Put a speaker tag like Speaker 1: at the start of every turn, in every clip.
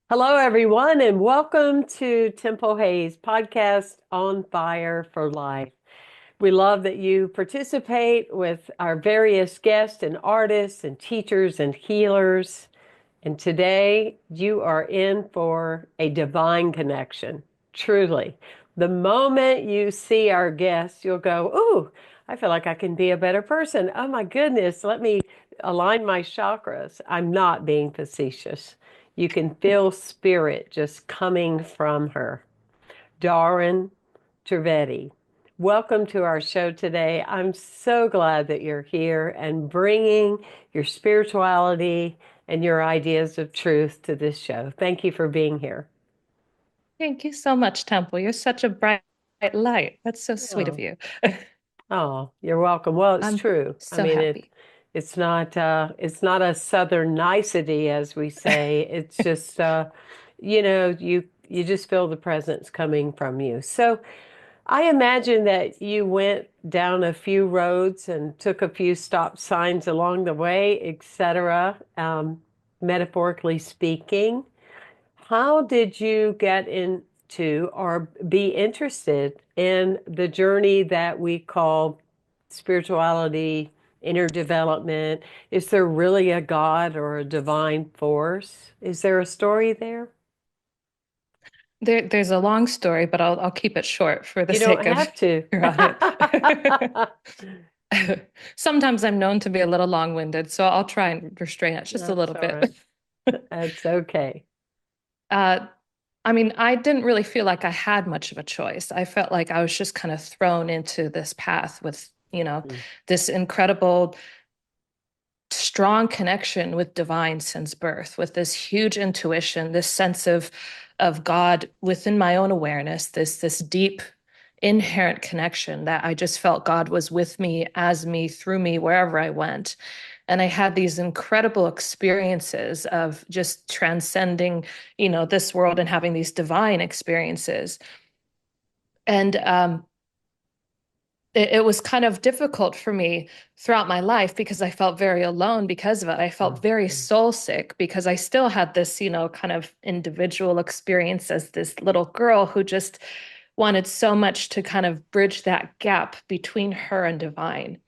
Speaker 1: Hello, everyone, and welcome to Temple Hayes podcast on Fire for Life. We love that you participate with our various guests and artists and teachers and healers. And today you are in for a divine connection, truly. The moment you see our guests, you'll go, "Ooh, I feel like I can be a better person. Oh my goodness, let me align my chakras." I'm not being facetious. You can feel spirit just coming from her. Dahryn Trivedi, welcome to our show today. I'm so glad that you're here and bringing your spirituality and your ideas of truth to this show. Thank you for being here.
Speaker 2: Thank you so much, Temple. You're such a bright light. That's so sweet of
Speaker 1: Oh,
Speaker 2: you.
Speaker 1: oh, you're welcome. Well, it's
Speaker 2: I'm
Speaker 1: true. I
Speaker 2: so
Speaker 1: mean,
Speaker 2: happy.
Speaker 1: it's not a southern nicety, as we say. It's just you just feel the presence coming from you. So I imagine that you went down a few roads and took a few stop signs along the way, etc., metaphorically speaking. How did you get into or be interested in the journey that we call spirituality, inner development? Is there really a God or a divine force? Is there a story there?
Speaker 2: There's a long story, but I'll keep it short for the
Speaker 1: You don't
Speaker 2: sake of
Speaker 1: have to.
Speaker 2: your audience. Sometimes I'm known to be a little long-winded, so I'll try and restrain it just a
Speaker 1: That's
Speaker 2: little
Speaker 1: all
Speaker 2: bit.
Speaker 1: right. That's okay.
Speaker 2: Uh, I mean, I didn't really feel like I had much of a choice. I felt like I was just kind of thrown into this path with,
Speaker 1: Mm.
Speaker 2: this incredible strong connection with divine since birth, with this huge intuition, this sense of God within my own awareness, this deep inherent connection that I just felt God was with me, as me, through me, wherever I went. And I had these incredible experiences of just transcending, this world and having these divine experiences. And it was kind of difficult for me throughout my life because I felt very alone because of it. I felt very
Speaker 1: Mhm.
Speaker 2: soul sick because I still had this, kind of individual experience as this little girl who just wanted so much to kind of bridge that gap between her and divine.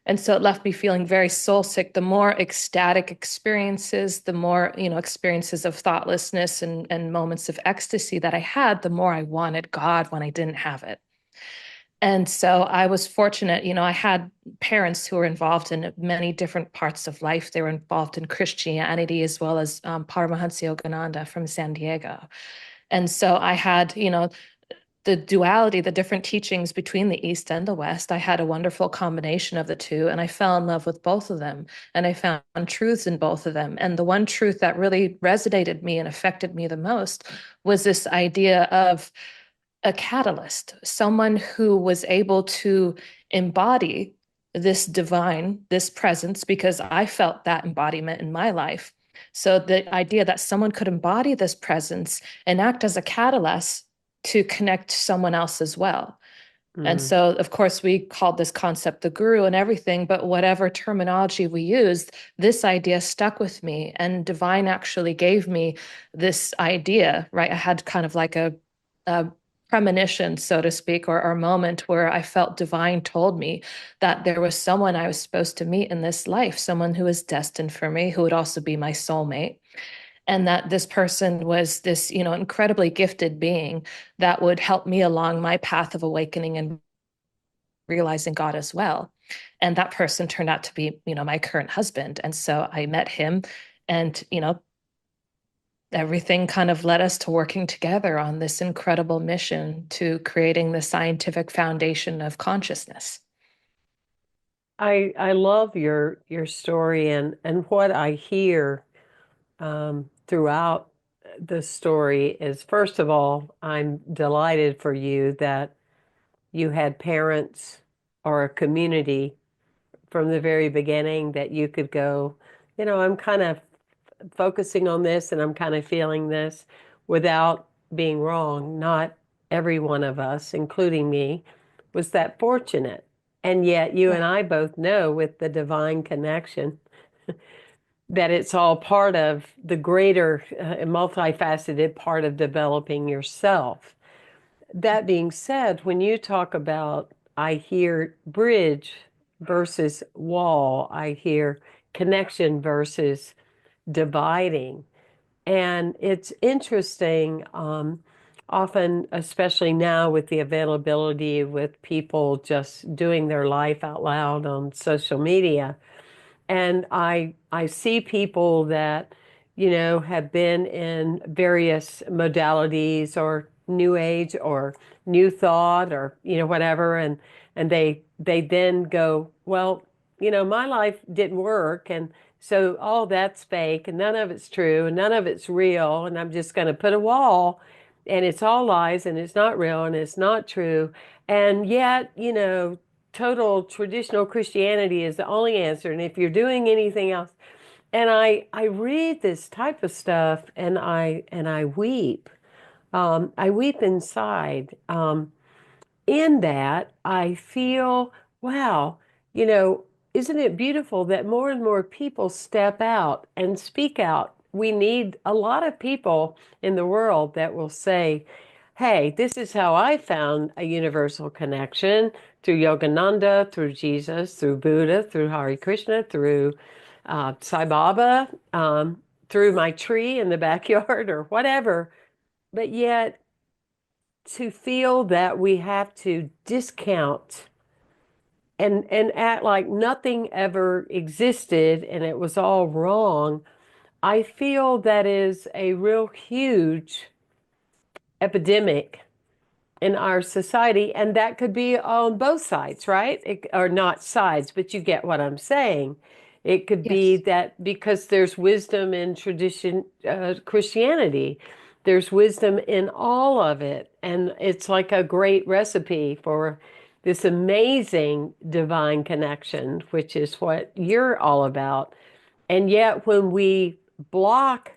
Speaker 2: And so it left me feeling very soul sick. The more ecstatic experiences, the more, experiences of thoughtlessness and moments of ecstasy that I had, the more I wanted God when I didn't have it. And so I was fortunate, I had parents who were involved in many different parts of life. They were involved in Christianity as well as Paramahansa Yogananda from San Diego. And so I had, the duality, the different teachings between the East and the West. I had a wonderful combination of the two, and I fell in love with both of them. And I found truths in both of them. And the one truth that really resonated me and affected me the most was this idea of a catalyst, someone who was able to embody this divine, this presence, because I felt that embodiment in my life. So the idea that someone could embody this presence and act as a catalyst to connect to someone else as well. And
Speaker 1: Mm.
Speaker 2: so, of course, we called this concept the guru and everything, but whatever terminology we used, this idea stuck with me. And divine actually gave me this idea, right? I had kind of like a premonition, so to speak, or moment where I felt divine told me that there was someone I was supposed to meet in this life, someone who was destined for me, who would also be my soulmate, and that this person was this, incredibly gifted being that would help me along my path of awakening and realizing God as well. And that person turned out to be, my current husband. And so I met him, and, everything kind of led us to working together on this incredible mission to creating the scientific foundation of consciousness.
Speaker 1: I love your story and what I hear throughout the story is, first of all, I'm delighted for you that you had parents or a community from the very beginning that you could go, I'm kind of focusing on this and I'm kind of feeling this without being wrong. Not every one of us, including me, was that fortunate. And yet you and
Speaker 2: Right.
Speaker 1: I both know with the divine connection that it's all part of the greater multifaceted part of developing yourself. That being said, when you talk about, I hear bridge versus wall, I hear connection versus dividing. And it's interesting, often, especially now with the availability with people just doing their life out loud on social media. And I see people that, have been in various modalities or new age or new thought or, whatever. And they then go, well, my life didn't work. And so all that's fake and none of it's true and none of it's real. And I'm just going to put a wall and it's all lies and it's not real and it's not true. And yet, total traditional Christianity is the only answer. And if you're doing anything else, and I read this type of stuff and I weep. I weep inside. In that, I feel, wow, you know, isn't it beautiful that more and more people step out and speak out? We need a lot of people in the world that will say, hey, this is how I found a universal connection through Yogananda, through Jesus, through Buddha, through Hare Krishna, through Sai Baba, through my tree in the backyard or whatever. But yet, to feel that we have to discount and act like nothing ever existed and it was all wrong, I feel that is a real huge epidemic in our society, and that could be on both sides, right? Or not sides, but you get what I'm saying. It could be
Speaker 2: Yes.
Speaker 1: that because there's wisdom in tradition, Christianity, there's wisdom in all of it, and it's like a great recipe for this amazing divine connection, which is what you're all about. And yet, when we block,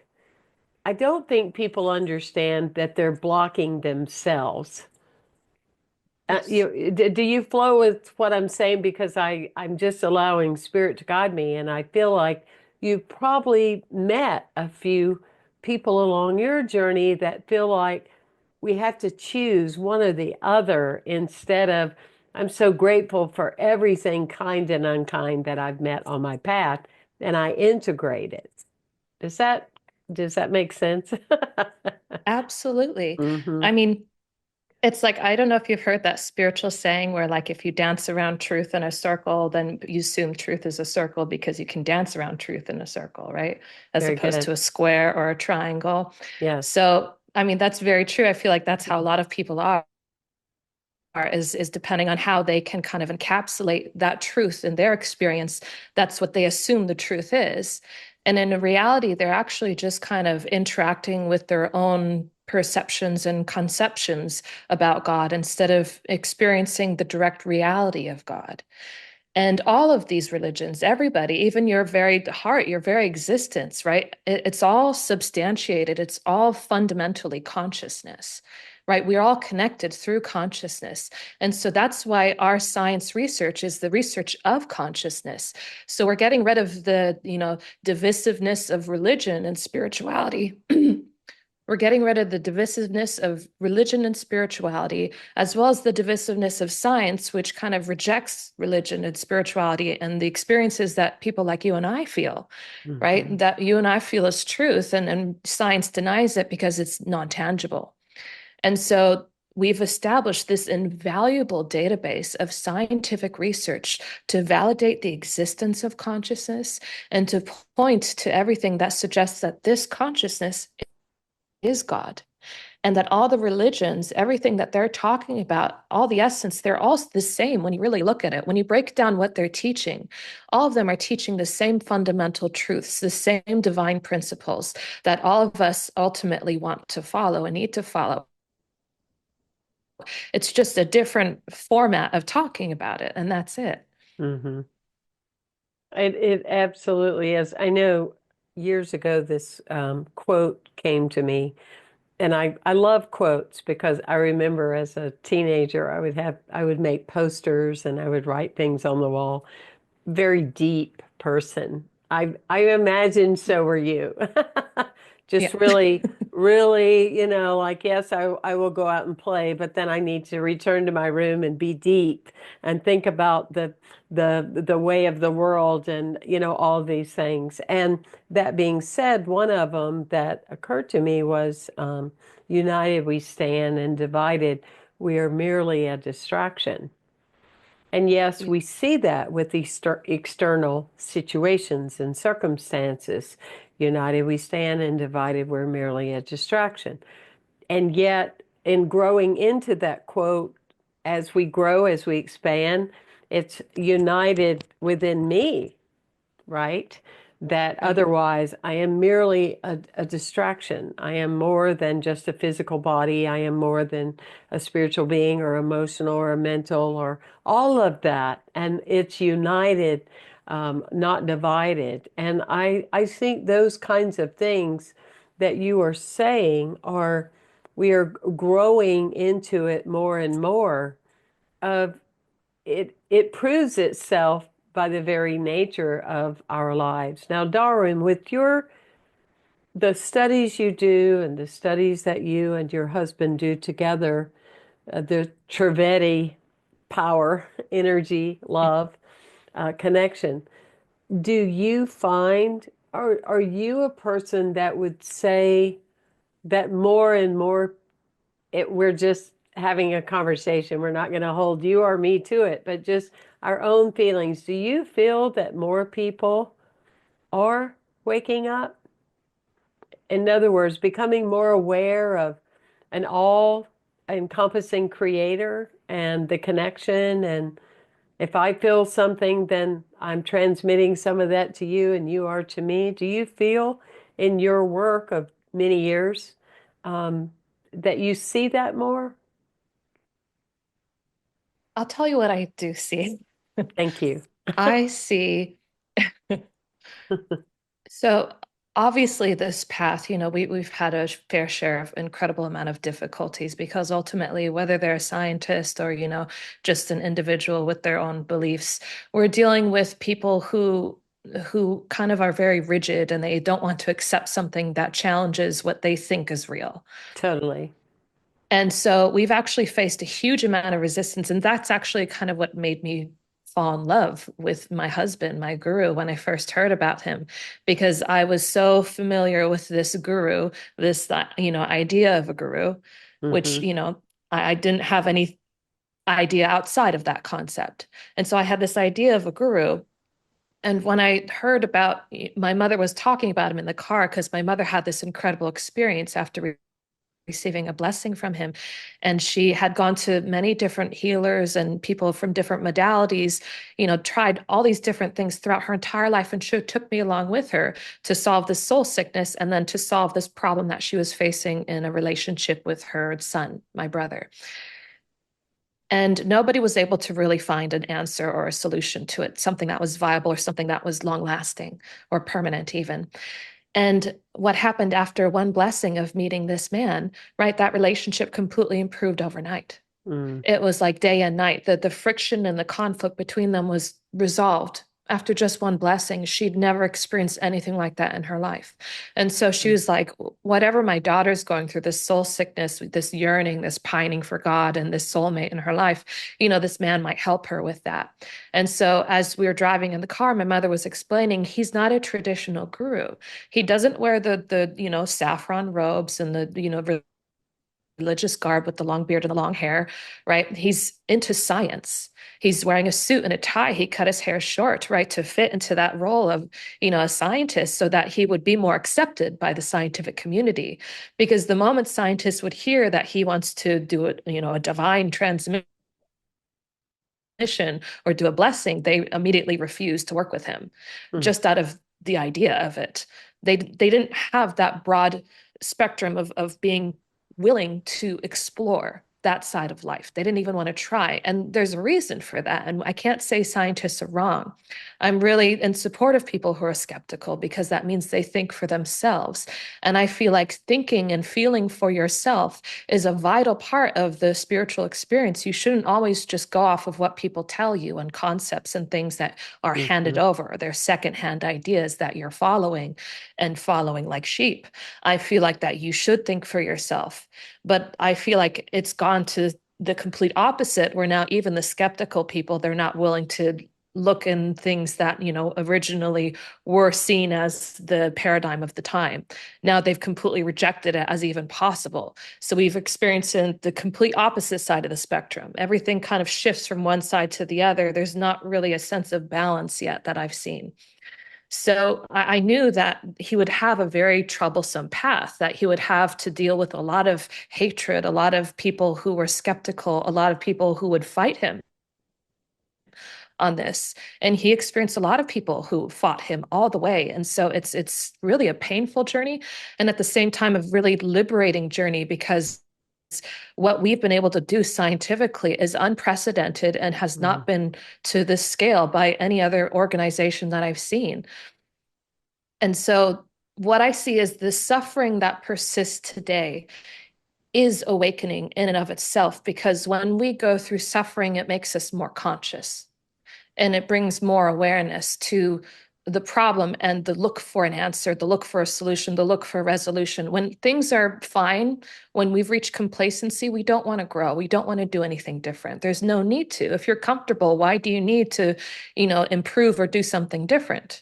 Speaker 1: I don't think people understand that they're blocking themselves.
Speaker 2: Yes.
Speaker 1: Do you flow with what I'm saying? Because I'm just allowing spirit to guide me. And I feel like you've probably met a few people along your journey that feel like we have to choose one or the other instead of, I'm so grateful for everything kind and unkind that I've met on my path, and I integrate it. Does that does that make sense?
Speaker 2: Absolutely.
Speaker 1: Hmm.
Speaker 2: I mean, it's like, I don't know if you've heard that spiritual saying where, like, if you dance around truth in a circle, then you assume truth is a circle because you can dance around truth in a circle, right? As
Speaker 1: Very
Speaker 2: opposed
Speaker 1: good.
Speaker 2: to a square or a triangle.
Speaker 1: Yes.
Speaker 2: So, I mean, that's very true. I feel like that's how a lot of people is depending on how they can kind of encapsulate that truth in their experience. That's what they assume the truth is. And in reality, they're actually just kind of interacting with their own perceptions and conceptions about God instead of experiencing the direct reality of God. And all of these religions, everybody, even your very heart, your very existence, right? It's all substantiated. It's all fundamentally consciousness, right? We're all connected through consciousness. And so that's why our science research is the research of consciousness. So we're getting rid of the, divisiveness of religion and spirituality. We're getting rid of the divisiveness of religion and spirituality, as well as the divisiveness of science, which kind of rejects religion and spirituality and the experiences that people like you and I feel, right?
Speaker 1: Hmm.
Speaker 2: That you and I feel as truth, and science denies it because it's non tangible. And so we've established this invaluable database of scientific research to validate the existence of consciousness and to point to everything that suggests that this consciousness is God, and that all the religions, everything that they're talking about, all the essence, they're all the same when you really look at it. When you break down what they're teaching, all of them are teaching the same fundamental truths, the same divine principles that all of us ultimately want to follow and need to follow. It's just a different format of talking about it, and that's it.
Speaker 1: Hmm. It absolutely is. I know years ago this quote came to me, and I love quotes because I remember as a teenager I would make posters and I would write things on the wall. Very deep person. I imagine so were you. Just
Speaker 2: Yeah.
Speaker 1: really, really, like, yes, I will go out and play, but then I need to return to my room and be deep and think about the way of the world and, all these things. And that being said, one of them that occurred to me was united we stand and divided we are merely a distraction. And yes, we see that with these external situations and circumstances. United we stand and divided we're merely a distraction. And yet, in growing into that quote, as we grow, as we expand, it's united within me, right? That
Speaker 2: Right.
Speaker 1: otherwise I am merely a distraction. I am more than just a physical body. I am more than a spiritual being or emotional or mental or all of that. And it's united, not divided. And I think those kinds of things that you are saying are, we are growing into it more and more of it proves itself by the very nature of our lives. Now, Darwin, with the studies you do and the studies that you and your husband do together, the Trivedi power, energy, love, connection, do you find, are you a person that would say that more and more we're just having a conversation. We're not going to hold you or me to it, but just our own feelings. Do you feel that more people are waking up? In other words, becoming more aware of an all encompassing creator and the connection. And if I feel something, then I'm transmitting some of that to you and you are to me. Do you feel in your work of many years um, that you see that more?
Speaker 2: I'll tell you what I do see.
Speaker 1: Thank you.
Speaker 2: I see. So obviously this path, we've had a fair share of incredible amount of difficulties because ultimately, whether they're a scientist or, just an individual with their own beliefs, we're dealing with people who kind of are very rigid and they don't want to accept something that challenges what they think is real.
Speaker 1: Totally.
Speaker 2: And so we've actually faced a huge amount of resistance. And that's actually kind of what made me fall in love with my husband, my guru, when I first heard about him, because I was so familiar with this guru, this, idea of a guru, which,
Speaker 1: Hmm.
Speaker 2: I didn't have any idea outside of that concept. And so I had this idea of a guru. And when I heard about, my mother was talking about him in the car because my mother had this incredible experience after receiving a blessing from him. And she had gone to many different healers and people from different modalities, tried all these different things throughout her entire life. And she took me along with her to solve this soul sickness and then to solve this problem that she was facing in a relationship with her son, my brother. And nobody was able to really find an answer or a solution to it, something that was viable or something that was long lasting or permanent, even. And what happened after one blessing of meeting this man, right? That relationship completely improved overnight.
Speaker 1: Mm.
Speaker 2: It was like day and night that the friction and the conflict between them was resolved after just one blessing. She'd never experienced anything like that in her life. And so she was like, whatever my daughter's going through, this soul sickness, this yearning, this pining for God and this soulmate in her life, this man might help her with that. And so as we were driving in the car, my mother was explaining he's not a traditional guru. He doesn't wear the saffron robes and the religious garb with the long beard and the long hair, right? He's into science. He's wearing a suit and a tie. He cut his hair short, right, to fit into that role of, a scientist so that he would be more accepted by the scientific community. Because the moment scientists would hear that he wants to do a divine transmission or do a blessing, they immediately refused to work with him
Speaker 1: Mm.
Speaker 2: just out of the idea of it. They didn't have that broad spectrum of being willing to explore. that side of life. They didn't even want to try. And there's a reason for that. And I can't say scientists are wrong. I'm really in support of people who are skeptical because that means they think for themselves. And I feel like thinking and feeling for yourself is a vital part of the spiritual experience. You shouldn't always just go off of what people tell you and concepts and things that are handed
Speaker 1: Hmm.
Speaker 2: over. They're secondhand ideas that you're following and following like sheep. I feel like that you should think for yourself. But I feel like it's gone to the complete opposite, where now even the skeptical people, they're not willing to look in things that, originally were seen as the paradigm of the time. Now they've completely rejected it as even possible. So we've experienced in the complete opposite side of the spectrum. Everything kind of shifts from one side to the other. There's not really a sense of balance yet that I've seen. So I knew that he would have a very troublesome path, that he would have to deal with a lot of hatred, a lot of people who were skeptical, a lot of people who would fight him on this. And he experienced a lot of people who fought him all the way. And so it's really a painful journey, and at the same time a really liberating journey, because what we've been able to do scientifically is unprecedented and has
Speaker 1: Hmm.
Speaker 2: not been to this scale by any other organization that I've seen. And so what I see is the suffering that persists today is awakening in and of itself, because when we go through suffering, it makes us more conscious and it brings more awareness to the problem and the look for an answer, the look for a solution, the look for a resolution. When things are fine, when we've reached complacency, we don't want to grow. We don't want to do anything different. There's no need to. If you're comfortable, why do you need to, improve or do something different?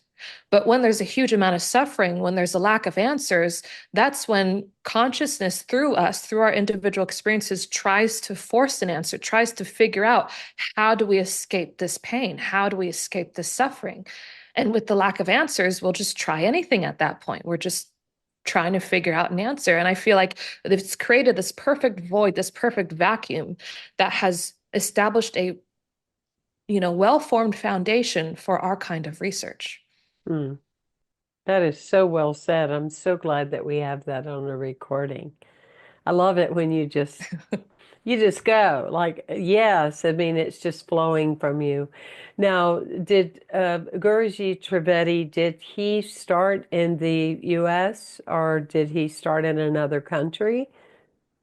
Speaker 2: But when there's a huge amount of suffering, when there's a lack of answers, that's when consciousness through us, through our individual experiences, tries to force an answer, tries to figure out, how do we escape this pain? How do we escape this suffering? And with the lack of answers, we'll just try anything at that point. We're just trying to figure out an answer. And I feel like it's created this perfect void, this perfect vacuum that has established a, well-formed foundation for our kind of research.
Speaker 1: Mm. That is so well said. I'm so glad that we have that on a recording. I love it when you just go like, yes. I mean, it's just flowing from you. Now, did Guruji Trivedi, did he start in the U.S. or did he start in another country?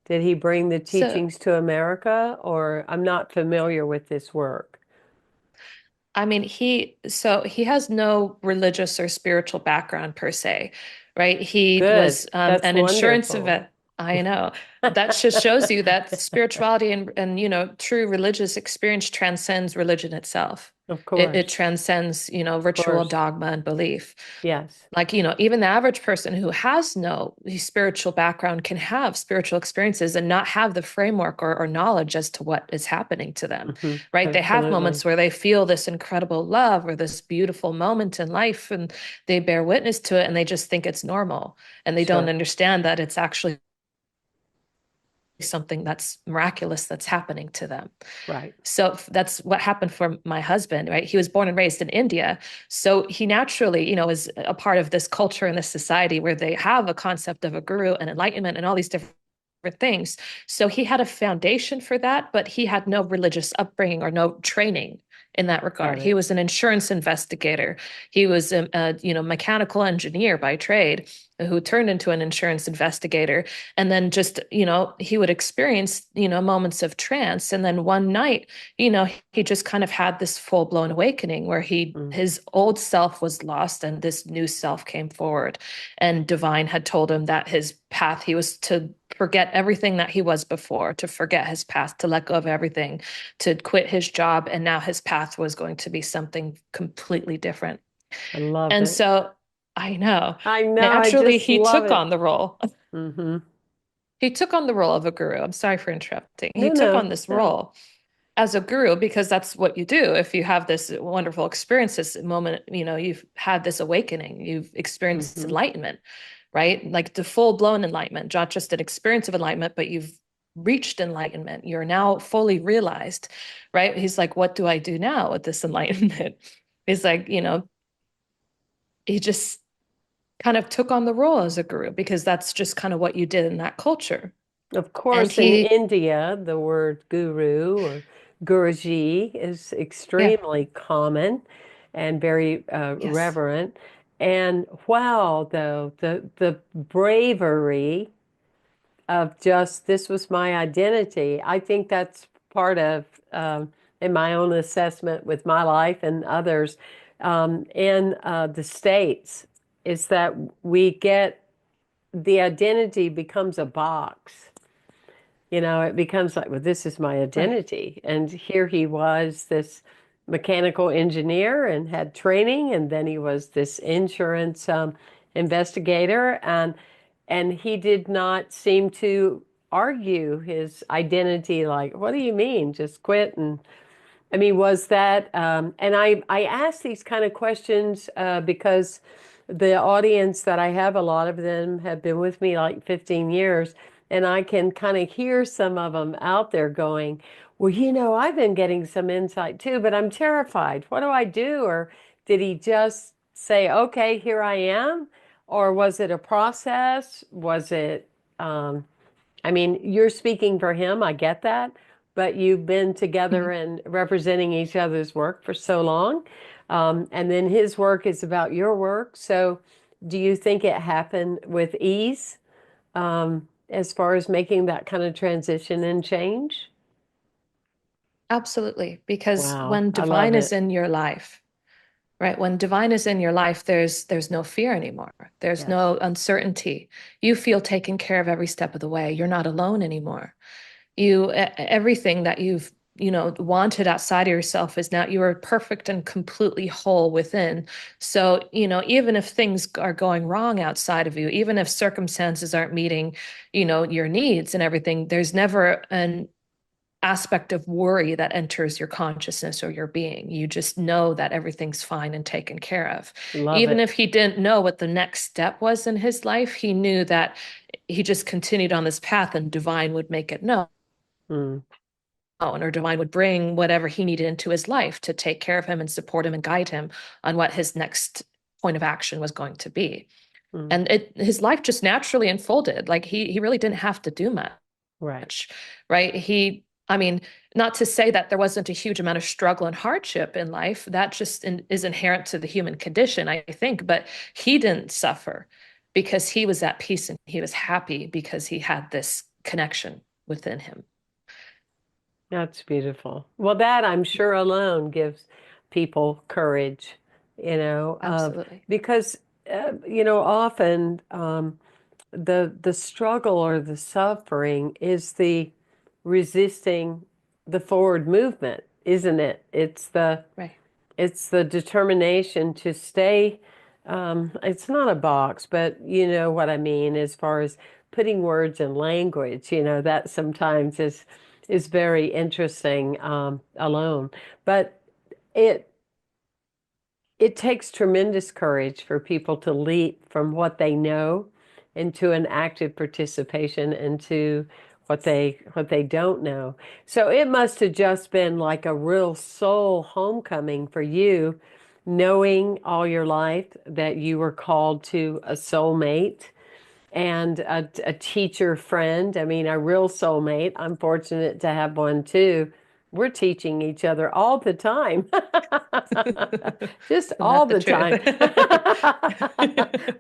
Speaker 1: Did he bring the
Speaker 2: So
Speaker 1: teachings to America, or I'm not familiar with this work?
Speaker 2: I mean, he has no religious or spiritual background per se, right? He
Speaker 1: Good.
Speaker 2: was
Speaker 1: That's
Speaker 2: an insurance
Speaker 1: wonderful.
Speaker 2: vet. I know. That just shows you that spirituality and true religious experience transcends religion itself.
Speaker 1: Of
Speaker 2: It
Speaker 1: course.
Speaker 2: transcends,
Speaker 1: Of
Speaker 2: ritual
Speaker 1: course.
Speaker 2: dogma and belief.
Speaker 1: Yes.
Speaker 2: Like, even the average person who has no spiritual background can have spiritual experiences and not have the framework or knowledge as to what is happening to them,
Speaker 1: Hmm.
Speaker 2: right? They have
Speaker 1: Absolutely.
Speaker 2: moments where they feel this incredible love or this beautiful moment in life, and they bear witness to it and they just think it's normal. And they don't
Speaker 1: Sure.
Speaker 2: understand that it's actually something that's miraculous that's happening to them.
Speaker 1: Right.
Speaker 2: So that's what happened for my husband, right? He was born and raised in India. So he naturally, is a part of this culture and this society where they have a concept of a guru and enlightenment and all these different things. So he had a foundation for that, but he had no religious upbringing or no training in that regard.
Speaker 1: Got
Speaker 2: He
Speaker 1: it.
Speaker 2: was an insurance investigator. He was a mechanical engineer by trade who turned into an insurance investigator. And then just, he would experience, moments of trance. And then one night, he just kind of had this full-blown awakening where
Speaker 1: Mm.
Speaker 2: his old self was lost and this new self came forward. And Divine had told him that his path, he was to forget everything that he was before, to forget his past, to let go of everything, to quit his job. And now his path was going to be something completely different.
Speaker 1: I love
Speaker 2: And
Speaker 1: it.
Speaker 2: so I know,
Speaker 1: I know. I
Speaker 2: naturally,
Speaker 1: just
Speaker 2: he
Speaker 1: love
Speaker 2: took
Speaker 1: it.
Speaker 2: on the role.
Speaker 1: Hmm.
Speaker 2: He took on the role of a guru. I'm sorry for interrupting. He
Speaker 1: No,
Speaker 2: took
Speaker 1: no,
Speaker 2: on this
Speaker 1: no.
Speaker 2: role as a guru because that's what you do. If you have this wonderful experience, this moment, you've had this awakening, you've experienced
Speaker 1: Hmm.
Speaker 2: enlightenment, right? Like the full blown enlightenment, not just an experience of enlightenment, but you've reached enlightenment. You're now fully realized, right? He's like, what do I do now with this enlightenment? He's like, he just kind of took on the role as a guru because that's just kind of what you did in that culture.
Speaker 1: Of
Speaker 2: And
Speaker 1: course, in
Speaker 2: he,
Speaker 1: India, the word guru or guruji is
Speaker 2: yeah,
Speaker 1: extremely common and very
Speaker 2: yes,
Speaker 1: reverent. And wow, though, the bravery of just this was my identity. I think that's part of, in my own assessment with my life and others, in the States, is that we get the identity becomes a box. It becomes like, well, this is my
Speaker 2: right.
Speaker 1: identity. And here he was, this mechanical engineer and had training, and then he was this insurance investigator, and he did not seem to argue his identity. Like, what do you mean? Just quit and I mean, was that, and I ask these kind of questions because the audience that I have, a lot of them have been with me like 15 years, and I can kind of hear some of them out there going, well, I've been getting some insight too, but I'm terrified. What do I do? Or did he just say, okay, here I am? Or was it a process? Was it, um, I mean, you're speaking for him, I get that, but you've been together
Speaker 2: Mhm.
Speaker 1: and representing each other's work for so long. And then his work is about your work. So do you think it happened with ease, as far as making that kind of transition and change?
Speaker 2: Absolutely. Because
Speaker 1: Wow,
Speaker 2: when
Speaker 1: I love
Speaker 2: divine is
Speaker 1: it.
Speaker 2: in your life, right? When divine is in your life, there's no fear anymore. There's
Speaker 1: Yes.
Speaker 2: no uncertainty. You feel taken care of every step of the way. You're not alone anymore. Everything that you've wanted outside of yourself is now you are perfect and completely whole within. So even if things are going wrong outside of you, even if circumstances aren't meeting your needs and everything, there's never an aspect of worry that enters your consciousness or your being. You just know that everything's fine and taken care of.
Speaker 1: Love
Speaker 2: Even
Speaker 1: it.
Speaker 2: if he didn't know what the next step was in his life, he knew that he just continued on this path and divine would make it known,
Speaker 1: Mm,
Speaker 2: or divine would bring whatever he needed into his life to take care of him and support him and guide him on what his next point of action was going to be.
Speaker 1: mm,
Speaker 2: And his life just naturally unfolded. Like he really didn't have to do much
Speaker 1: right.
Speaker 2: much, right? I mean, not to say that there wasn't a huge amount of struggle and hardship in life. That just is inherent to the human condition, I think. But he didn't suffer because he was at peace and he was happy because he had this connection within him.
Speaker 1: That's beautiful. Well, that I'm sure alone gives people courage, of
Speaker 2: Absolutely.
Speaker 1: because often the struggle or the suffering is the resisting the forward movement, isn't it?
Speaker 2: Right.
Speaker 1: It's the determination to stay. It's not a box, but you know what I mean as far as putting words in language, that sometimes is very interesting alone. But it it takes tremendous courage for people to leap from what they know into an active participation into what they don't know. So it must have just been like a real soul homecoming for you, knowing all your life that you were called to a soulmate and a teacher friend. I mean, a real soulmate. I'm fortunate to have one too. We're teaching each other all the time, just
Speaker 2: Isn't
Speaker 1: all
Speaker 2: that the
Speaker 1: the
Speaker 2: truth?
Speaker 1: time.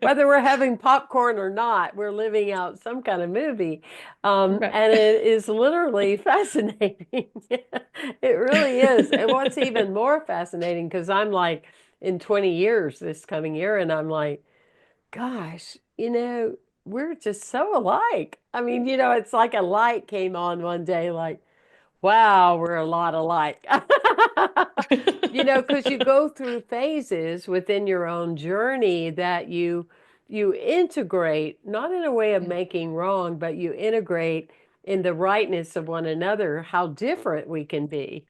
Speaker 1: Whether we're having popcorn or not, we're living out some kind of movie.
Speaker 2: Right.
Speaker 1: And it is literally fascinating. It really is. And what's even more fascinating, because I'm like in 20 years this coming year, and I'm like, gosh, we're just so alike. I mean, it's like a light came on one day, like, wow, we're a lot alike. Because you go through phases within your own journey that you integrate, not in a way of
Speaker 2: Yeah.
Speaker 1: making wrong, but you integrate in the rightness of one another, how different we can be.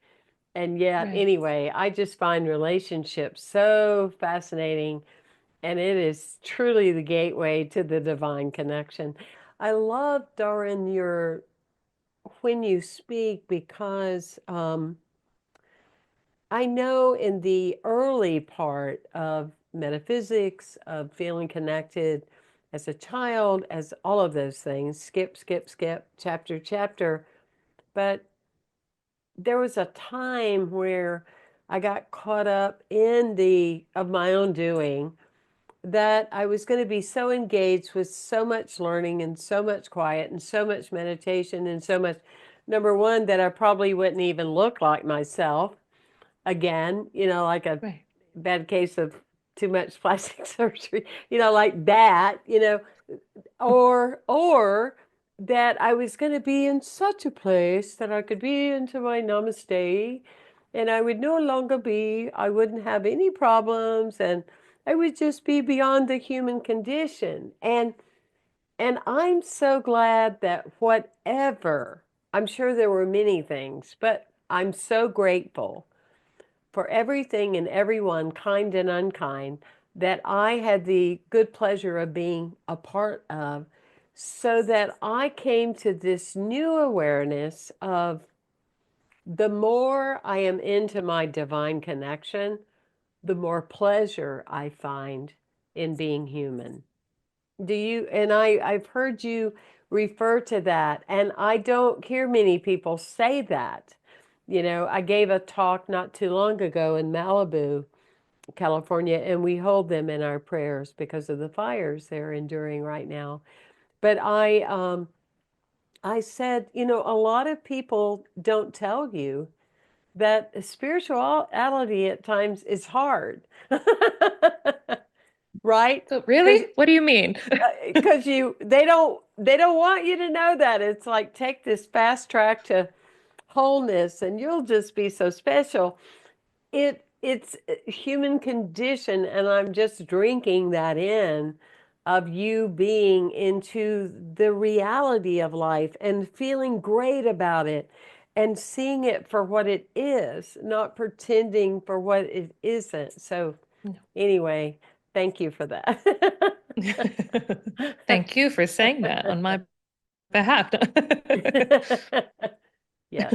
Speaker 1: And yet,
Speaker 2: Right.
Speaker 1: anyway, I just find relationships so fascinating, and it is truly the gateway to the divine connection. I love, Dahryn, your when you speak because I know in the early part of metaphysics, of feeling connected, as a child, as all of those things, skip, skip, skip, chapter, chapter. But there was a time where I got caught up in the of my own doing that I was going to be so engaged with so much learning and so much quiet and so much meditation and so much, number one, that I probably wouldn't even look like myself again, like a
Speaker 2: Right.
Speaker 1: bad case of too much plastic surgery, like that, or that I was going to be in such a place that I could be into my namaste and I would no longer be, I wouldn't have any problems and I would just be beyond the human condition. And I'm so glad that whatever, I'm sure there were many things, but I'm so grateful for everything and everyone, kind and unkind, that I had the good pleasure of being a part of, so that I came to this new awareness of the more I am into my divine connection, the more pleasure I find in being human. Do you? And I've heard you refer to that, and I don't hear many people say that. I gave a talk not too long ago in Malibu, California, and we hold them in our prayers because of the fires they're enduring right now. But I said, a lot of people don't tell you that spirituality at times is hard, right?
Speaker 2: So really?
Speaker 1: Because
Speaker 2: What do you mean?
Speaker 1: they don't want you to know that. It's like, take this fast track to wholeness and you'll just be so special. It's a human condition, and I'm just drinking that in, of you being into the reality of life and feeling great about it and seeing it for what it is, not pretending for what it isn't. So anyway, thank you for that.
Speaker 2: Thank you for saying that on my behalf.
Speaker 1: Yes,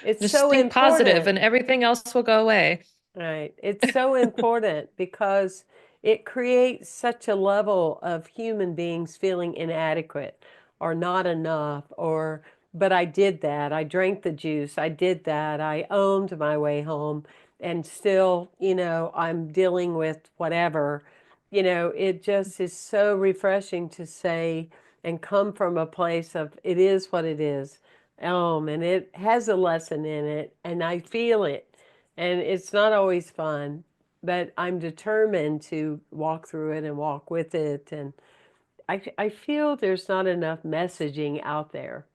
Speaker 1: it's
Speaker 2: Just
Speaker 1: so
Speaker 2: think positive
Speaker 1: important.
Speaker 2: and everything else will go away.
Speaker 1: Right. It's so important because it creates such a level of human beings feeling inadequate or not enough, or, but I did that. I drank the juice. I did that. I owned my way home. And still, I'm dealing with whatever. It just is so refreshing to say and come from a place of it is what it is. And it has a lesson in it, and I feel it. And it's not always fun, but I'm determined to walk through it and walk with it. And I feel there's not enough messaging out there,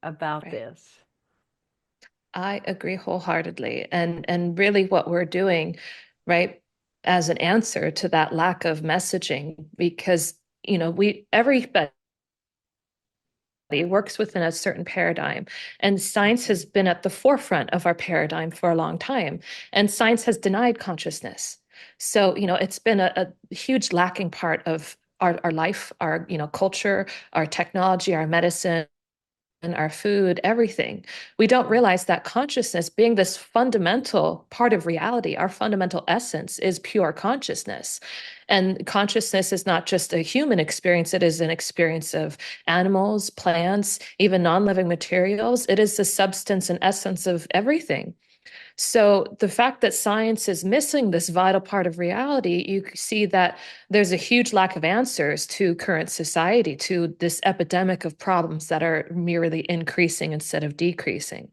Speaker 1: about
Speaker 2: Right.
Speaker 1: this.
Speaker 2: I agree wholeheartedly. And really what we're doing, right, as an answer to that lack of messaging, because everybody works within a certain paradigm. And science has been at the forefront of our paradigm for a long time. And science has denied consciousness. So, it's been a huge lacking part of our life, our, culture, our technology, our medicine, and our food, everything. We don't realize that consciousness, being this fundamental part of reality, our fundamental essence is pure consciousness. And consciousness is not just a human experience, it is an experience of animals, plants, even non living materials. It is the substance and essence of everything. So the fact that science is missing this vital part of reality, you see that there's a huge lack of answers to current society, to this epidemic of problems that are merely increasing instead of decreasing.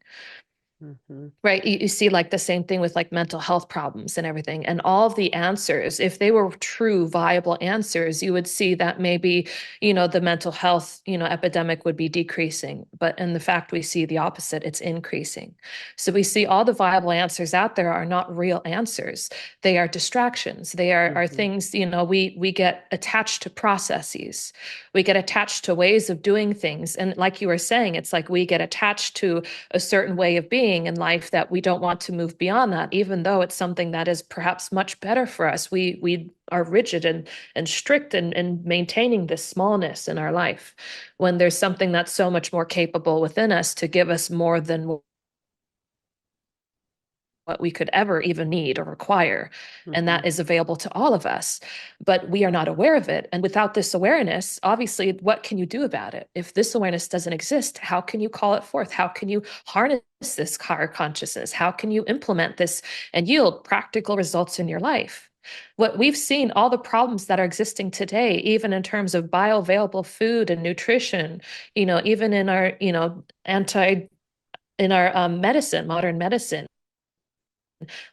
Speaker 1: Hmm.
Speaker 2: Right. You see like the same thing with like mental health problems and everything. And all of the answers, if they were true, viable answers, you would see that maybe, the mental health, epidemic would be decreasing. But in the fact we see the opposite, it's increasing. So we see all the viable answers out there are not real answers. They are distractions. They are
Speaker 1: Hmm.
Speaker 2: things, we get attached to processes. We get attached to ways of doing things. And like you were saying, it's like we get attached to a certain way of being in life that we don't want to move beyond that, even though it's something that is perhaps much better for us. We are rigid and strict and maintaining this smallness in our life when there's something that's so much more capable within us to give us more than what we could ever even need or require. And
Speaker 1: Hmm.
Speaker 2: that is available to all of us. But we are not aware of it. And without this awareness, obviously, what can you do about it? If this awareness doesn't exist, how can you call it forth? How can you harness this higher consciousness? How can you implement this and yield practical results in your life? What we've seen, all the problems that are existing today, even in terms of bioavailable food and nutrition, even in our, in our medicine, modern medicine,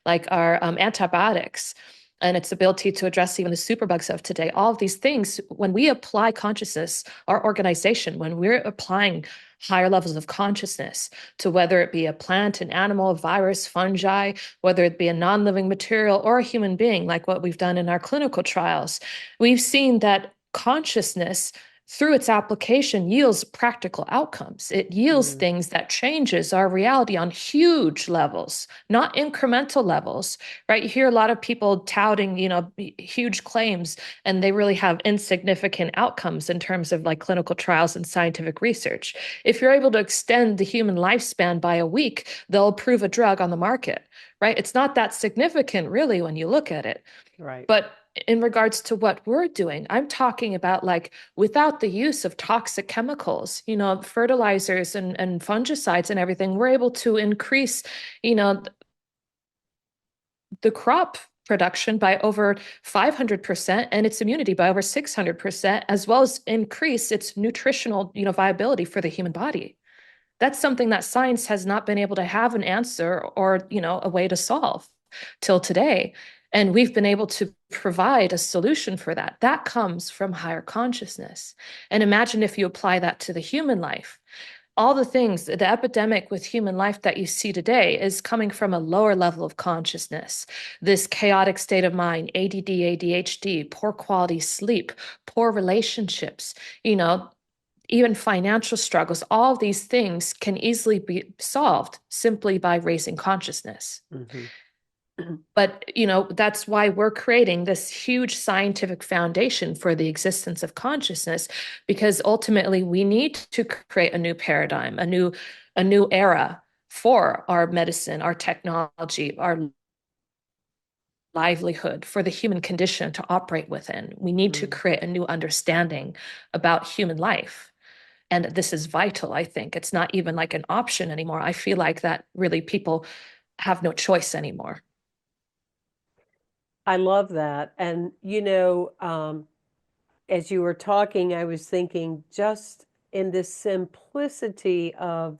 Speaker 2: like our antibiotics and its ability to address even the superbugs of today. All of these things, when we apply consciousness, our organization, when we're applying higher levels of consciousness to whether it be a plant, an animal, a virus, fungi, whether it be a non-living material or a human being, like what we've done in our clinical trials, we've seen that consciousness through its application yields practical outcomes. It yields
Speaker 1: Mm.
Speaker 2: things that changes our reality on huge levels, not incremental levels, right? You hear a lot of people touting, huge claims, and they really have insignificant outcomes in terms of like clinical trials and scientific research. If you're able to extend the human lifespan by a week, they'll approve a drug on the market, right? It's not that significant really when you look at it.
Speaker 1: Right.
Speaker 2: But in regards to what we're doing, I'm talking about like without the use of toxic chemicals, fertilizers and fungicides and everything, we're able to increase, you know, the crop production by over 500% and its immunity by over 600%, as well as increase its nutritional, viability for the human body. That's something that science has not been able to have an answer or, a way to solve till today. And we've been able to provide a solution for that. That comes from higher consciousness. And imagine if you apply that to the human life. All the things, the epidemic with human life that you see today is coming from a lower level of consciousness. This chaotic state of mind, ADD, ADHD, poor quality sleep, poor relationships, you know, even financial struggles, all of these things can easily be solved simply by raising consciousness.
Speaker 1: Hmm.
Speaker 2: But, that's why we're creating this huge scientific foundation for the existence of consciousness, because ultimately we need to create a new paradigm, a new era for our medicine, our technology, our livelihood, for the human condition to operate within. We need to
Speaker 1: Mm.
Speaker 2: create a new understanding about human life. And this is vital, I think. It's not even like an option anymore. I feel like that really people have no choice anymore.
Speaker 1: I love that. And, as you were talking, I was thinking just in this simplicity of,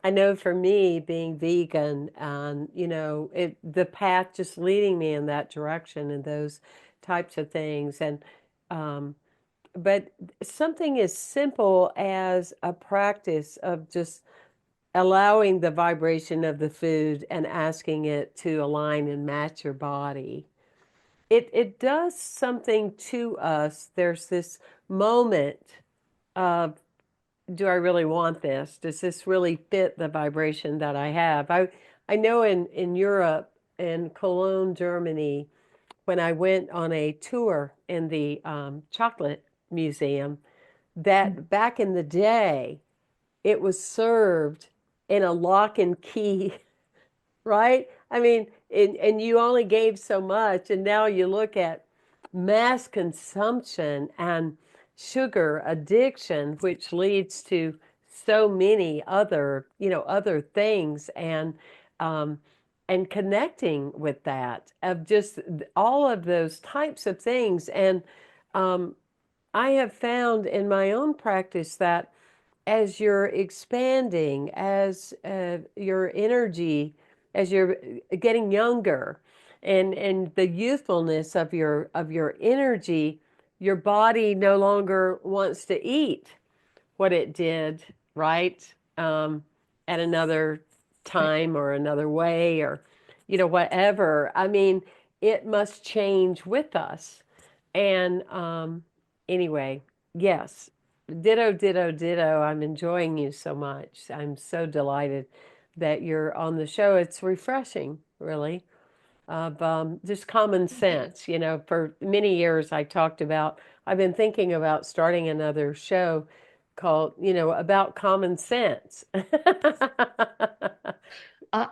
Speaker 1: I know for me being vegan and, the path just leading me in that direction and those types of things. And, um, but something as simple as a practice of just allowing the vibration of the food and asking it to align and match your body. It does something to us. There's this moment of, do I really want this? Does this really fit the vibration that I have? I know in Europe, in Cologne, Germany, when I went on a tour in the chocolate museum, that back in the day, it was served in a lock and key, right? I mean, and you only gave so much, and now you look at mass consumption and sugar addiction, which leads to so many other, other things, um, and connecting with that of just all of those types of things. And um, I have found in my own practice that as you're expanding, as your energy, as you're getting younger, and the youthfulness of your energy, your body no longer wants to eat what it did, right? At another
Speaker 2: Right.
Speaker 1: time or another way or, whatever. I mean, it must change with us. And anyway, yes, ditto, ditto, ditto. I'm enjoying you so much. I'm so delighted that you're on the show. It's refreshing, really, of just common sense. For many years I talked about, I've been thinking about starting another show called, about common sense.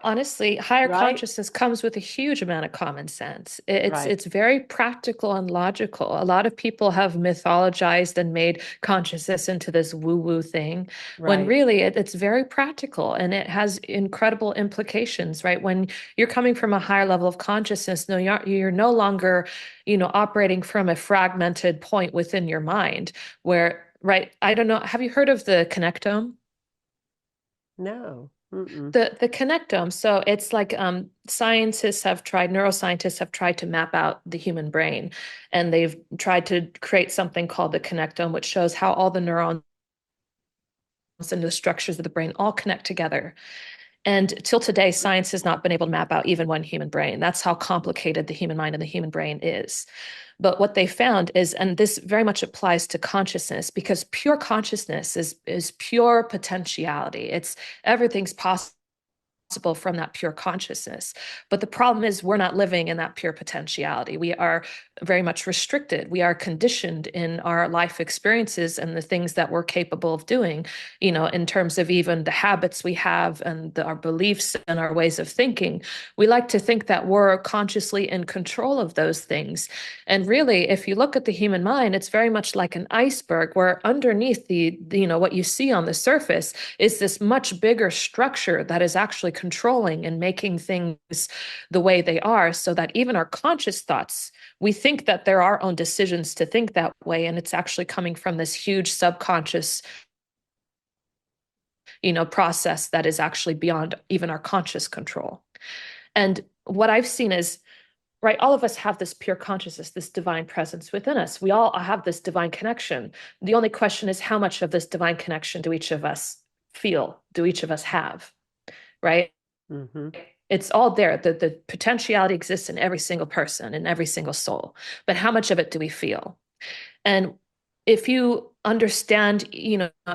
Speaker 2: Honestly, higher
Speaker 1: right?
Speaker 2: consciousness comes with a huge amount of common sense.
Speaker 1: Right,
Speaker 2: It's very practical and logical. A lot of people have mythologized and made consciousness into this woo-woo thing, when
Speaker 1: right.
Speaker 2: really it's very practical and it has incredible implications, right? When you're coming from a higher level of consciousness, no, you're no longer, operating from a fragmented point within your mind where, right? I don't know. Have you heard of the connectome?
Speaker 1: No. Mm-mm.
Speaker 2: The connectome. So it's like neuroscientists have tried to map out the human brain, and they've tried to create something called the connectome, which shows how all the neurons and the structures of the brain all connect together. And till today, science has not been able to map out even one human brain. That's how complicated the human mind and the human brain is. But what they found is, and this very much applies to consciousness, because pure consciousness is pure potentiality. It's everything's possible from that pure consciousness. But the problem is we're not living in that pure potentiality. We are very much restricted. We are conditioned in our life experiences and the things that we're capable of doing, in terms of even the habits we have and our beliefs and our ways of thinking. We like to think that we're consciously in control of those things. And really, if you look at the human mind, it's very much like an iceberg where underneath what you see on the surface is this much bigger structure that is actually controlling and making things the way they are, so that even our conscious thoughts, we think that they're our own decisions to think that way, and it's actually coming from this huge subconscious process that is actually beyond even our conscious control. And what I've seen is, right, all of us have this pure consciousness, this divine presence within us. We all have this divine connection. The only question is, how much of this divine connection do each of us feel, do each of us have, right?
Speaker 1: Mm-hmm.
Speaker 2: It's all there. The potentiality exists in every single person, in every single soul. But how much of it do we feel? And if you understand,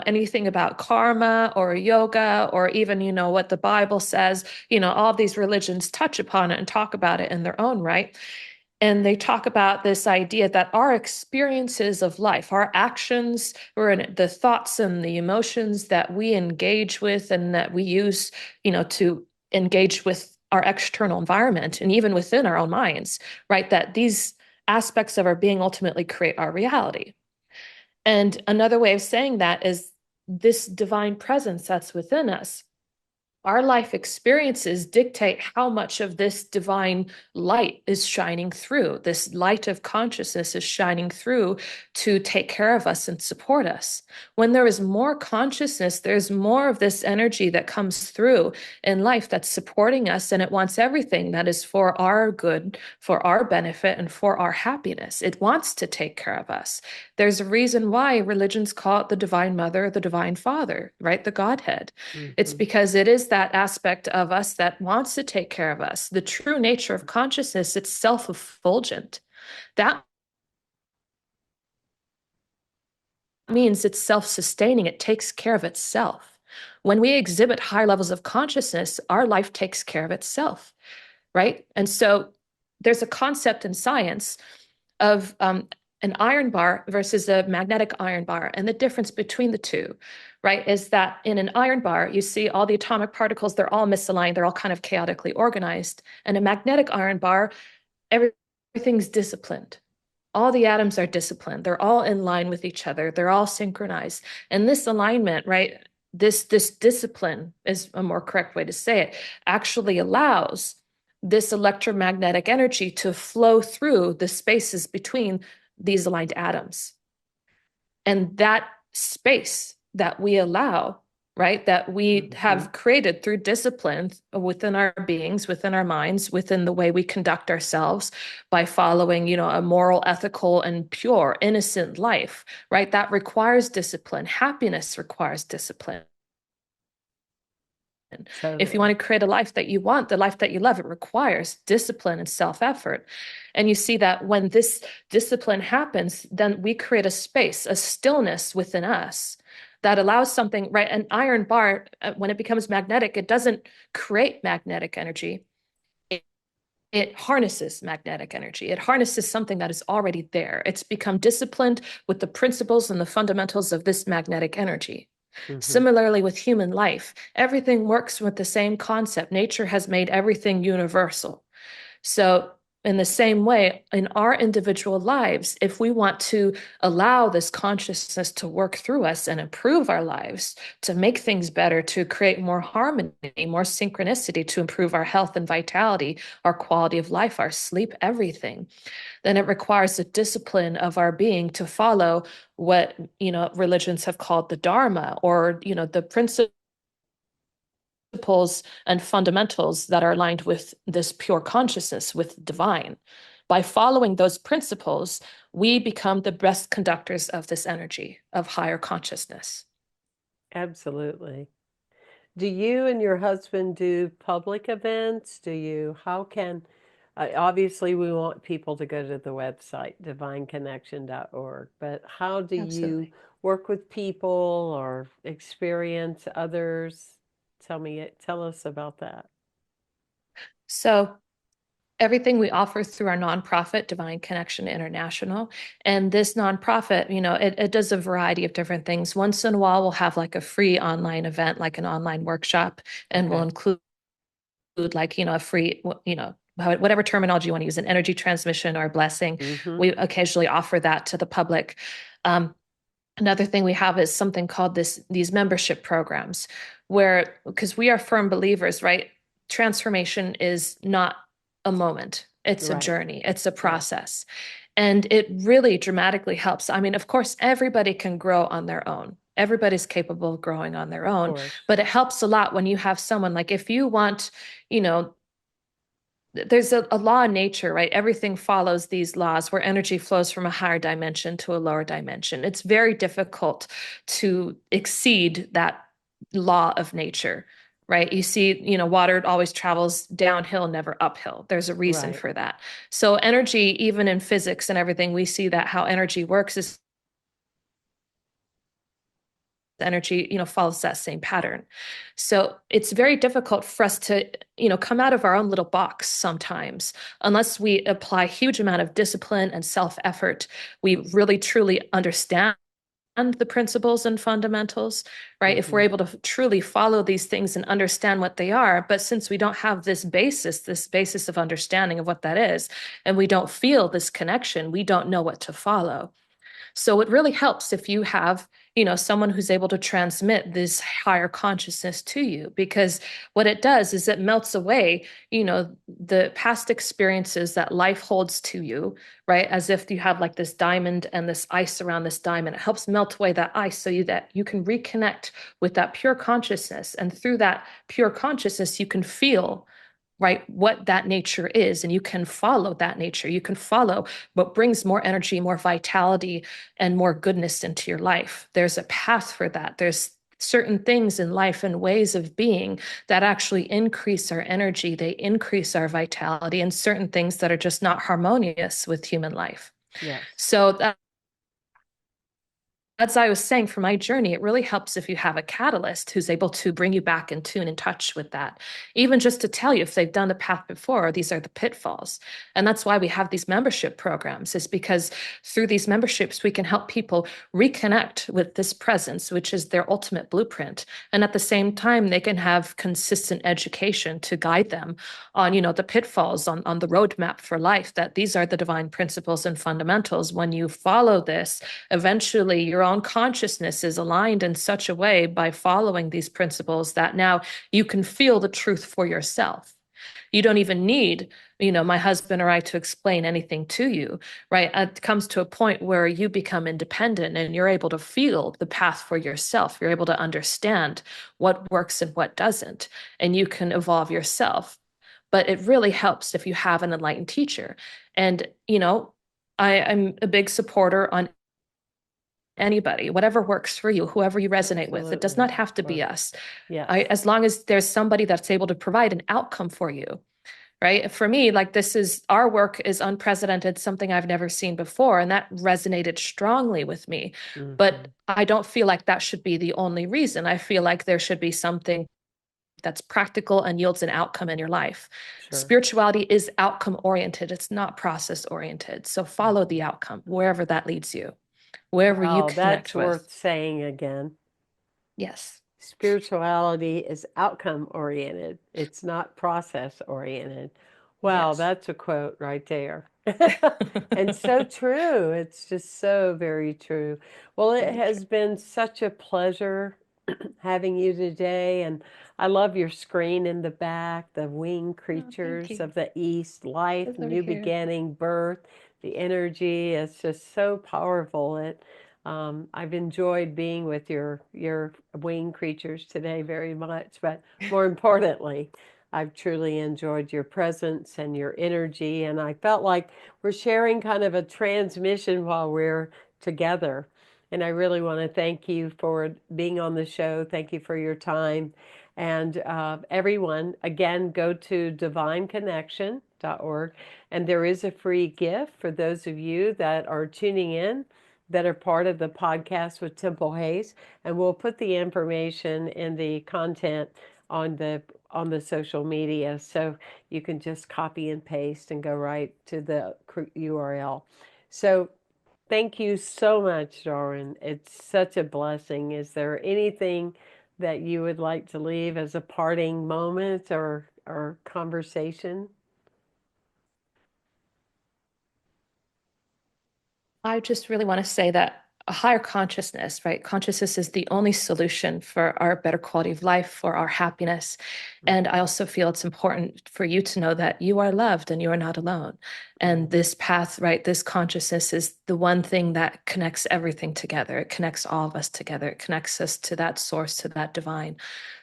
Speaker 2: anything about karma or yoga, or even, what the Bible says, all of these religions touch upon it and talk about it in their own right. And they talk about this idea that our experiences of life, our actions, or the thoughts and the emotions that we engage with and that we use, to engage with our external environment and even within our own minds, right? That these aspects of our being ultimately create our reality. And another way of saying that is this divine presence that's within us. Our life experiences dictate how much of this divine light is shining through. This light of consciousness is shining through to take care of us and support us. When there is more consciousness, there's more of this energy that comes through in life that's supporting us, and it wants everything that is for our good, for our benefit, and for our happiness. It wants to take care of us. There's a reason why religions call it the Divine Mother, the Divine Father, right? The Godhead. It's
Speaker 1: Mm-hmm.
Speaker 2: because it is that aspect of us that wants to take care of us. The true nature of consciousness, it's self-effulgent. That means it's self-sustaining. It takes care of itself. When we exhibit higher levels of consciousness, our life takes care of itself, right? And so there's a concept in science of an iron bar versus a magnetic iron bar. And the difference between the two, right, is that in an iron bar, you see all the atomic particles, they're all misaligned, they're all kind of chaotically organized. And a magnetic iron bar, everything's disciplined. All the atoms are disciplined. They're all in line with each other. They're all synchronized. And this alignment, right, this discipline is a more correct way to say it, actually allows this electromagnetic energy to flow through the spaces between these aligned atoms. And that space that we allow, right, that we
Speaker 1: Mm-hmm.
Speaker 2: have created through discipline within our beings, within our minds, within the way we conduct ourselves by following, a moral, ethical, and pure, innocent life, right? That requires discipline. Happiness requires discipline. If you
Speaker 1: Totally.
Speaker 2: want to create a life that you want, the life that you love, it requires discipline and self-effort. And you see that when this discipline happens, then we create a space, a stillness within us that allows something, right? An iron bar, when it becomes magnetic, it doesn't create magnetic energy. It harnesses magnetic energy. It harnesses something that is already there. It's become disciplined with the principles and the fundamentals of this magnetic energy.
Speaker 1: Hmm.
Speaker 2: Similarly, with human life, everything works with the same concept. Nature has made everything universal. So, in the same way, in our individual lives, if we want to allow this consciousness to work through us and improve our lives, to make things better, to create more harmony, more synchronicity, to improve our health and vitality, our quality of life, our sleep, everything, then it requires the discipline of our being to follow what, religions have called the Dharma, or, the principles and fundamentals that are aligned with this pure consciousness, with divine. By following those principles, we become the best conductors of this energy of higher consciousness.
Speaker 1: Absolutely. Do you and your husband do public events? How can, obviously we want people to go to the website, divineconnection.org, but how do you
Speaker 2: Absolutely.
Speaker 1: work with people or experience others? Tell us about that.
Speaker 2: So, everything we offer through our nonprofit, Divine Connection International. And this nonprofit, it does a variety of different things. Once in a while, we'll have like a free online event, like an online workshop, and we'll
Speaker 1: Okay.
Speaker 2: include like, a free, whatever terminology you want to use, an energy transmission or a blessing.
Speaker 1: Mm-hmm.
Speaker 2: We occasionally offer that to the public. Um, Another thing we have is something called these membership programs, where, because we are firm believers, right? Transformation is not a moment. It's a
Speaker 1: Right.
Speaker 2: journey. It's a
Speaker 1: Yes.
Speaker 2: process. And it really dramatically helps. I mean, of course, everybody can grow on their own. Everybody's capable of growing on their
Speaker 1: Of
Speaker 2: own,
Speaker 1: course.
Speaker 2: but it helps a lot when you have someone like, if you want, you know, there's a law in nature, right? Everything follows these laws where energy flows from a higher dimension to a lower dimension. It's very difficult to exceed that law of nature, right? You see, water always travels downhill, never uphill. There's a reason
Speaker 1: Right.
Speaker 2: for that. So energy, even in physics and everything, we see that how energy works is energy, follows that same pattern. So it's very difficult for us to, come out of our own little box sometimes, unless we apply a huge amount of discipline and self-effort. We really truly understand the principles and fundamentals, right? If we're
Speaker 1: Mm-hmm.
Speaker 2: able to truly follow these things and understand what they are, but since we don't have this basis of understanding of what that is, and we don't feel this connection, we don't know what to follow. So it really helps if you have, someone who's able to transmit this higher consciousness to you, because what it does is it melts away, the past experiences that life holds to you, right? As if you have like this diamond and this ice around this diamond. It helps melt away that ice so that you can reconnect with that pure consciousness. And through that pure consciousness, you can feel, right, what that nature is, and you can follow that nature. You can follow what brings more energy, more vitality, and more goodness into your life. There's a path for that. There's certain things in life and ways of being that actually increase our energy, they increase our vitality, and certain things that are just not harmonious with human life.
Speaker 1: Yes.
Speaker 2: So that, as I was saying, for my journey, it really helps if you have a catalyst who's able to bring you back in tune, in touch with that. Even just to tell you if they've done the path before, these are the pitfalls. And that's why we have these membership programs, is because through these memberships, we can help people reconnect with this presence, which is their ultimate blueprint. And at the same time, they can have consistent education to guide them on, the pitfalls, on the roadmap for life, that these are the divine principles and fundamentals. When you follow this, eventually your own consciousness is aligned in such a way by following these principles that now you can feel the truth for yourself. You don't even need, my husband or I to explain anything to you, right? It comes to a point where you become independent and you're able to feel the path for yourself. You're able to understand what works and what doesn't, and you can evolve yourself. But it really helps if you have an enlightened teacher. And, I'm a big supporter on anybody, whatever works for you, whoever you resonate with. It does
Speaker 1: Absolutely.
Speaker 2: not
Speaker 1: Of
Speaker 2: have to be
Speaker 1: course.
Speaker 2: us.
Speaker 1: Yes.
Speaker 2: As long as there's somebody that's able to provide an outcome for you, right? For me, like, this is, our work is unprecedented, something I've never seen before, and that resonated strongly with me.
Speaker 1: Mm-hmm.
Speaker 2: But I don't feel like that should be the only reason. I feel like there should be something that's practical and yields an outcome in your life.
Speaker 1: Sure.
Speaker 2: Spirituality is outcome oriented, it's not process oriented. So follow
Speaker 1: Mhm.
Speaker 2: the outcome wherever that leads you, wherever you
Speaker 1: Wow, that's
Speaker 2: connect with.
Speaker 1: worth saying again.
Speaker 2: Yes.
Speaker 1: Spirituality is outcome oriented, it's not process oriented. Wow,
Speaker 2: Yes.
Speaker 1: that's a quote right there. And so true. It's just so very true. Well, it
Speaker 2: Very true.
Speaker 1: has been such a pleasure having you today. And I love your screen in the back, the winged
Speaker 2: Oh, thank
Speaker 1: creatures
Speaker 2: you.
Speaker 1: of the East, life,
Speaker 2: It's over
Speaker 1: new
Speaker 2: here.
Speaker 1: beginning, birth, the energy. It's just so powerful. I've enjoyed being with your winged creatures today very much, but more importantly, I've truly enjoyed your presence and your energy, and I felt like we're sharing kind of a transmission while we're together. And I really want to thank you for being on the show. Thank you for your time. And everyone, again, go to divineconnection.org. And there is a free gift for those of you that are tuning in that are part of the podcast with Temple Hayes. And we'll put the information in the content on the social media. So you can just copy and paste and go right to the URL. So thank you so much, Dahryn. It's such a blessing. Is there anything that you would like to leave as a parting moment or conversation?
Speaker 2: I just really want to say that a higher consciousness, right? Consciousness is the only solution for our better quality of life, for our happiness. And I also feel it's important for you to know that you are loved and you are not alone. And
Speaker 1: Yes,
Speaker 2: this path, right? This consciousness is the one thing that connects everything together. It connects all of us together. It connects us to that source, to that divine.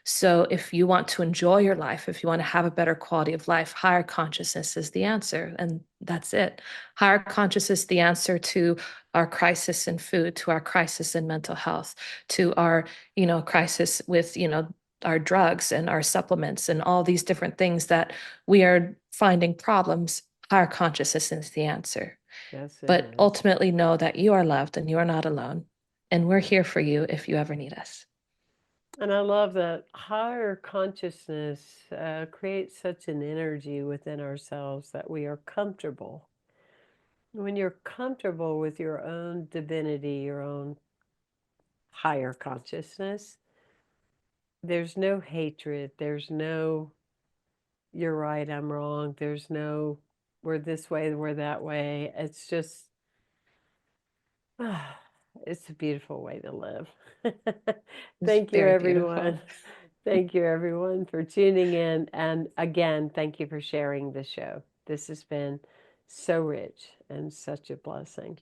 Speaker 2: So if you want to enjoy your life, if you want to have a better quality of life, higher consciousness is the answer. And that's it. Higher consciousness, the answer to our crisis in food, to our crisis in mental health, to our, crisis with, our drugs and our supplements and all these different things that we are finding problems. Higher consciousness is the answer.
Speaker 1: yes, it
Speaker 2: But
Speaker 1: is.
Speaker 2: ultimately, know that you are loved and you are not alone. And we're here for you if you ever need us.
Speaker 1: And I love that higher consciousness creates such an energy within ourselves that we are comfortable. When you're comfortable with your own divinity, your own higher consciousness, there's no hatred. There's no, you're right, I'm wrong. There's no, we're this way, we're that way. It's just, it's a beautiful way to live.
Speaker 2: It's
Speaker 1: Thank you,
Speaker 2: very beautiful.
Speaker 1: everyone. Thank you, everyone, for tuning in. And again, thank you for sharing the show. This has been so rich and such a blessing.